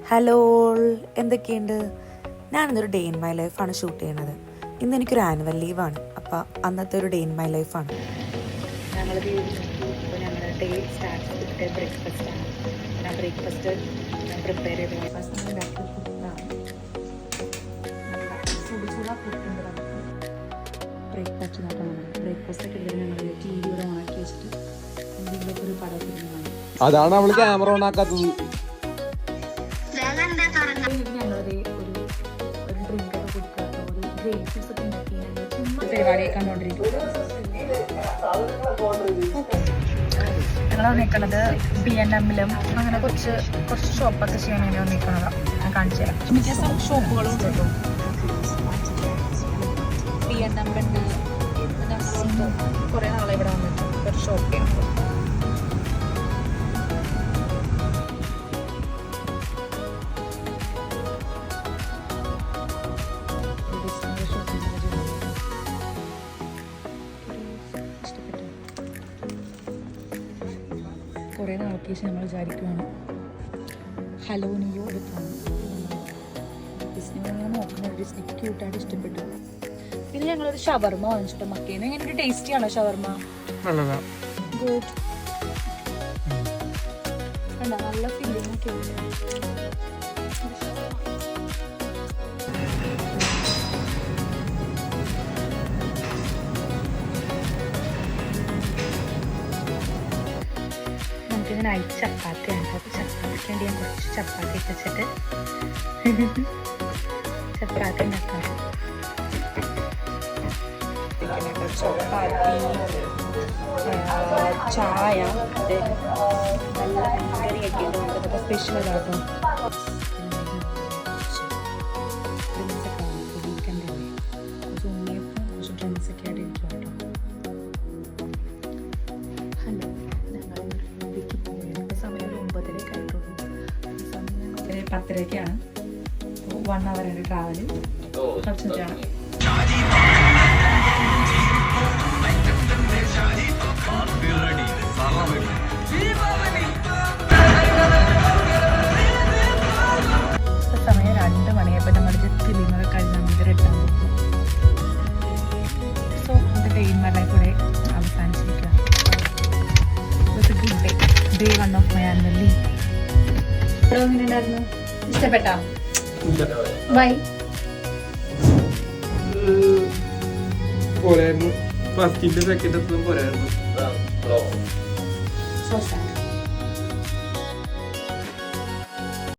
Hello, എന്തൊക്കെയുണ്ട്? ഞാനിന്നൊരു day in my ലൈഫാണ് shoot ചെയ്യണത്. ഇന്ന് എനിക്കൊരു ആനുവൽ ലീവാണ്. അപ്പോൾ അന്നത്തെ ഒരു ഡേ ഇൻ മൈ ലൈഫാണ്. ഞങ്ങളുടെ ഞങ്ങളുടെ ഡേ സ്റ്റാർട്ട് ചെയ്തിട്ട് ബ്രേക്ക്ഫാസ്റ്റാണ്. ഞാൻ ബ്രേക്ക്ഫാസ്റ്റ് പ്രിപ്പയർ ചെയ്ത് ബ്രേക്ക്ഫാസ്റ്റ് നോക്കണം. ബ്രേക്ക്ഫാസ്റ്റ് ഒക്കെ ഇടുന്നത് ഞങ്ങൾ ടി വി കൂടെ ഓണാക്കി വെച്ചിട്ട് എന്തെങ്കിലുമൊക്കെ ഒരു പടം കാണും. അതാണ് നമ്മൾ ക്യാമറ ഓൺ ആക്കാത്തത്. ഞങ്ങളത് ഒരു ഡ്രിങ്ക് ഒക്കെ കൊടുക്കാത്ത ഒരു ഗ്രേപ്പ് ജ്യൂസ് ഒക്കെ ഉണ്ടാക്കി പരിപാടിയൊക്കെ കണ്ടുകൊണ്ടിരിക്കും. ഞങ്ങൾ വന്നിരിക്കണത് B&Mലും അങ്ങനെ കുറച്ച് ഷോപ്പൊക്കെ ചെയ്യാൻ വേണ്ടി വന്നിരിക്കണതാണ്. ഞാൻ കാണിച്ചു തരാം. മിക്ക ഷോപ്പുകളും ഉണ്ട് കേട്ടോ. B&M ഉണ്ട്. കുറേ നാളെ ഇവിടെ വന്നിട്ട് ഒരു ഷോപ്പ് ചെയ്യണം. കുറേ നാൾക്ക് ശേഷം നമ്മൾ വിചാരിക്കുകയാണ് ഹലോനിയോ എടുത്താണ്. ഡിസ്നി ഞാൻ നോക്കുന്നത് ഡിസ്നിക്ക് ക്യൂട്ടായിട്ട് ഇഷ്ടപ്പെട്ടു. പിന്നെ ഞങ്ങളൊരു ഷവർമ വാങ്ങിച്ചിട്ട് മക്കേന്ന്. എങ്ങനെ ഒരു ടേസ്റ്റിയാണോ ഷവർമ? ഗുഡ്. നല്ല ഫീലിംഗ് ഒക്കെ ഉണ്ട്. നൈറ്റ് ചപ്പാത്തിയാണ്. അപ്പോൾ ചപ്പാത്തിക്ക് വേണ്ടി ഞാൻ കുറച്ച് ചപ്പാത്തി വെച്ചിട്ട് ചപ്പാത്തി ഉണ്ടാക്കാം. ചപ്പാത്തി, ചായ, നല്ല കറിയൊക്കെ ഉണ്ട്. ഇതൊക്കെ സ്പെഷ്യലാട്ടോ. വീക്കെൻഡ് അല്ലേ, കുറച്ച് ഉണ്ണിയപ്പം കുറച്ച് ഡ്രിങ്ക്സ് ഒക്കെ ആയിട്ട് ഇരിക്കും കേട്ടോ. ഹലോ, സമയം 9:30 ആയിട്ടുള്ളൂ. സമയം 10:30 1 hour ട്രാവൽ. കുറച്ചിട്ടാണ് സമയം 2 മണിയായപ്പോൾ നമ്മുടെ ഫിലിമൊക്കെ കഴിഞ്ഞ് നമുക്ക് റിട്ടേൺ പോകും. സോ ഇത് ഡേ ഇൻ മൈ ലൈഫ് കൂടെ അവസാനിച്ചിരിക്കുകയാണ്. Good day, day 1 of my annual leave. എങ്ങനെയുണ്ടായിരുന്നു? ഇഷ്ടപ്പെട്ടോ? ബൈ. പോരായിരുന്നു. ഫസ്റ്റിന്റെ സെക്കൻഡ് എത്തും പോരായിരുന്നു. So sad.